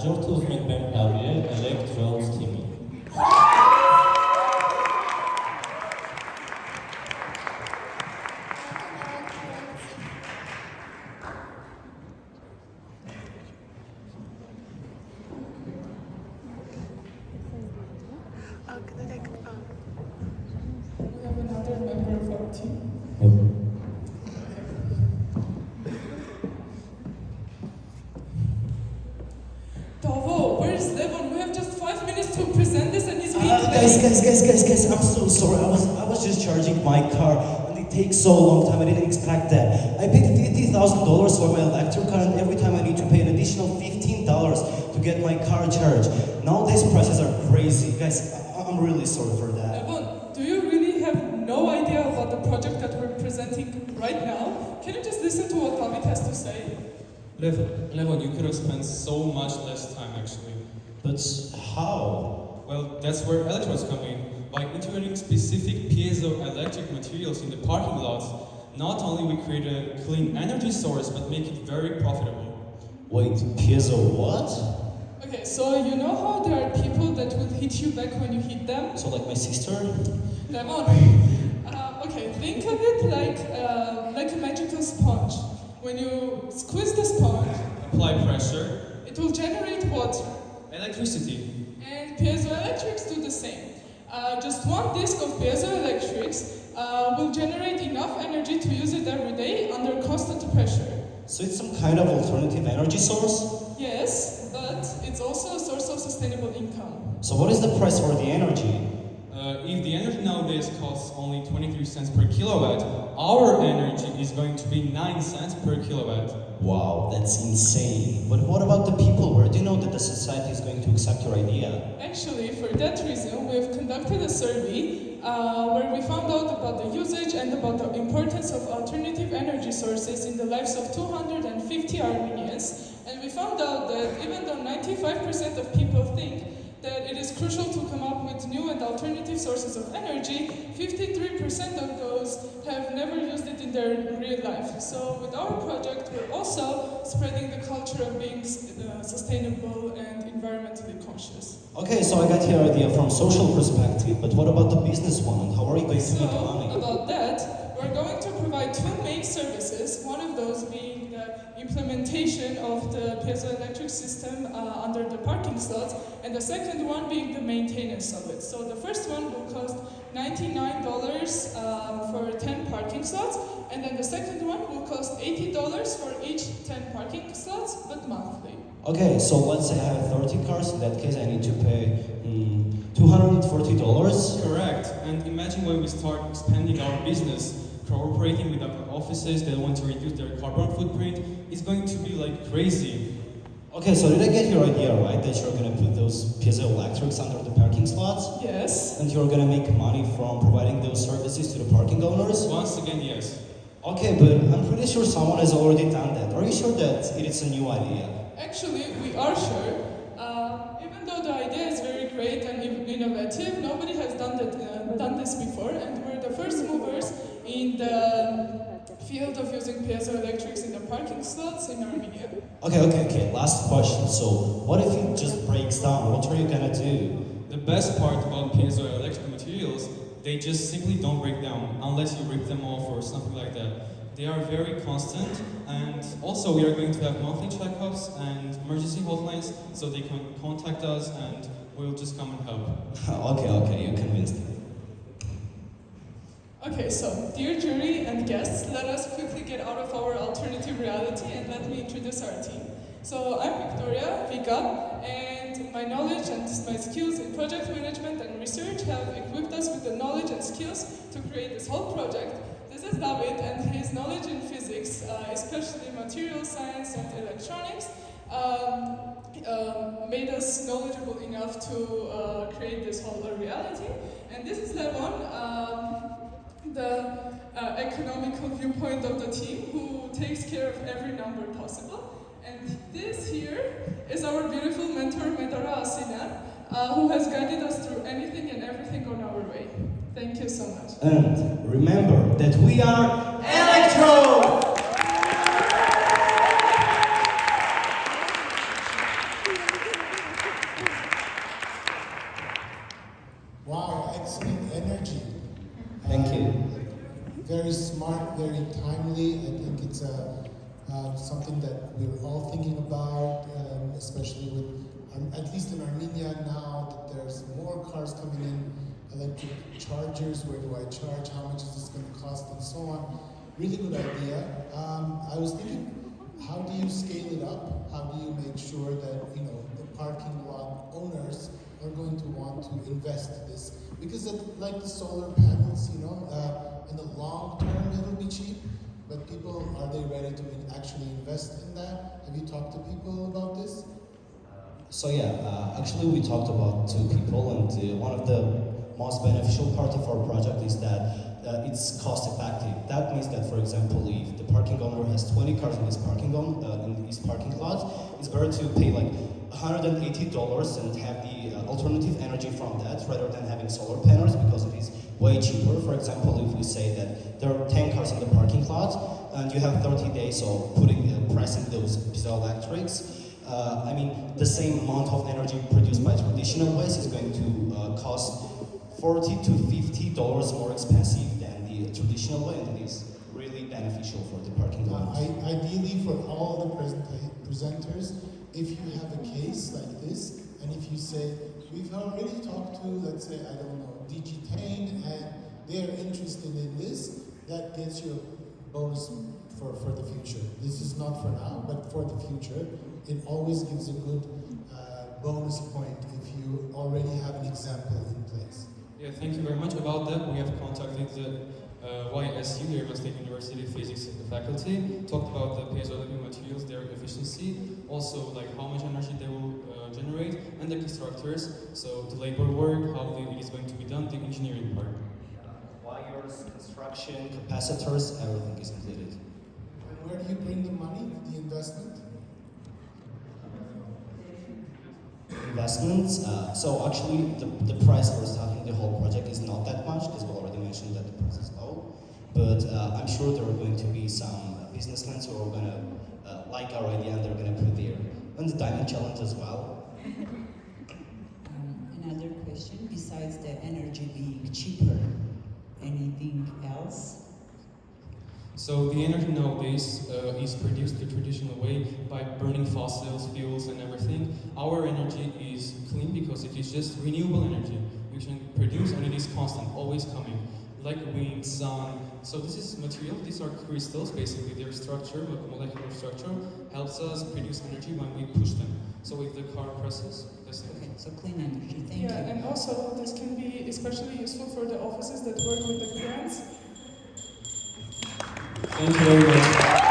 հաջորդը ուզում ենք բեմ հրավիրել ElectRoads թիմին։ We have another member of our team. Tavo, where is Levon? We have just 5 minutes to present this and he's being Guys, I'm so sorry. I was just charging my car and it takes so long time. I didn't expect that. I paid $50,000 for my electric car and every time I need to pay an additional $15 to get my car charged. Now these prices are crazy. Guys, I'm really sorry for that. Levon, do you really have no idea about the project that we're presenting right now? Can you just listen to what David has to say? Levon, you could have spent so much less time actually. But how? Well, that's where ElectRoads come in. By integrating specific piezoelectric materials in the parking lots, not only we create a clean energy source, but make it very profitable. Wait, piezo what? Okay, so you know how there are people that will hit you back when you hit them? So like my sister? Levon, okay, think of it like a magical sponge. When you squeeze the sponge, Apply pressure, it will generate water. electricity. And piezoelectrics do the same. Just one disc of piezoelectrics will generate enough energy to use it every day under constant pressure. So it's some kind of alternative energy source? Yes, but it's also a source of sustainable income. So what is the price for the energy? If the energy nowadays costs only 23 cents per kilowatt, our energy is going to be 9 cents per kilowatt. Wow, that's insane. But what about the people? Where do you know that the society is going to accept your idea? Actually, for that reason, we've conducted a survey where we found out about the usage and about the importance of alternative energy sources in the lives of 250 Armenians. And we found out that even though 95% of people think that it is crucial to come up with new and alternative sources of energy, 53% of those have never used it in their real life. So with our project, we're also spreading the culture of being sustainable and environmentally conscious. Okay, so I got your idea from social perspective, but what about the business one? And how are you going to make money? About that, we're going to provide 2 main services, one of those being the implementation of the piezoelectric system under the parking slots, and the second one being the maintenance of it. So the first one will cost $99 for 10 parking slots, and then the second one will cost $80 for each 10 parking slots, but monthly. Okay, so let's say I have 30 cars. In that case, I need to pay $240. Correct. And imagine when we start expanding our business, cooperating with other offices that want to reduce their carbon footprint, it's going to be like crazy. Okay, so did I get your idea right? That you're gonna put those piezoelectrics under the parking slots? Yes. And you're gonna make money from providing those services to the parking owners? Once again, yes. Okay, but I'm pretty sure someone has already done that. Are you sure that it is a new idea? Actually, we are sure. Even though the idea is very great and innovative, nobody has done this before, and we're the first movers in the field of using piezoelectrics in the parking slots in Armenia. Okay. Last question. So, what if it just breaks down? What are you gonna do? The best part about piezoelectric materials, they just simply don't break down unless you rip them off or something like that. They are very constant, and also we are going to have monthly checkups and emergency hotlines, so they can contact us and we'll just come and help. Okay, you convinced me. Okay, so dear jury and guests, let us quickly get out of our alternative reality and let me introduce our team. So I'm Victoria, Vika, and my knowledge and my skills in project management and research have equipped us with the knowledge and skills to create this whole project. This is David, and his knowledge in physics, especially material science and electronics, made us knowledgeable enough to create this whole reality. And this is Levon, the economical viewpoint of the team, who takes care of every number possible. And this here is our beautiful mentor, Medara Asina, who has guided us through anything and everything on our way. Thank you so much. And remember that we are ElectRoads! something that we're all thinking about, especially with, at least in Armenia now, that there's more cars coming in, electric chargers, where do I charge, how much is this going to cost, and so on. Really good idea. I was thinking, how do you scale it up? How do you make sure that, you know, the parking lot owners are going to want to invest in this? Because like the solar panels, you know, in the long term it'll be cheap, but people, are they ready to actually invest in that? Have you talked to people about this? So yeah, actually we talked about two people, and one of the most beneficial part of our project is that it's cost effective. That means that, for example, if the parking owner has 20 cars in his parking lot, it's better to pay like $180 and have the alternative energy from that rather than having solar panels, because it is way cheaper. For example, if we say that there are 10 cars in the parking lot and you have 30 days of pressing those piezoelectrics, I mean, the same amount of energy produced by traditional ways is going to cost $40 to $50 more expensive than the traditional way, and it is really beneficial for the parking lot. Ideally, for all the presenters, if you have a case like this, and if you say, we've already talked to, let's say, I don't know, Digitain, and they're interested in this, that gets you a bonus for the future. This is not for now, but for the future. It always gives a good bonus point if you already have an example in place. Yeah, thank you very much. About that, we have contacted the YSU, the Arizona State University Physics faculty, talked about the piezoelectric materials, their efficiency, also like how much energy they will generate, and the constructors, so the labor work, how it is going to be done, the engineering part. Wires, construction, capacitors, everything is included. And where do you bring the money, the investment? Investments. So actually, the price for starting the whole project is not that much, because we already mentioned that the price is low. But I'm sure there are going to be some businessmen who are going to like our idea, and they're going to put their and the diamond challenge as well. Another question, besides the energy being cheaper, anything else? So the energy nowadays is produced the traditional way by burning fossil fuels and everything. Our energy is clean because it is just renewable energy. We can produce and it is constant, always coming. Like wind, sun. So this is material, these are crystals basically. Their structure, molecular structure, helps us produce energy when we push them. So if the car presses, that's it. Okay, so clean energy, thank you. Yeah, and also this can be especially useful for the offices that work with the grants. Thank you very much.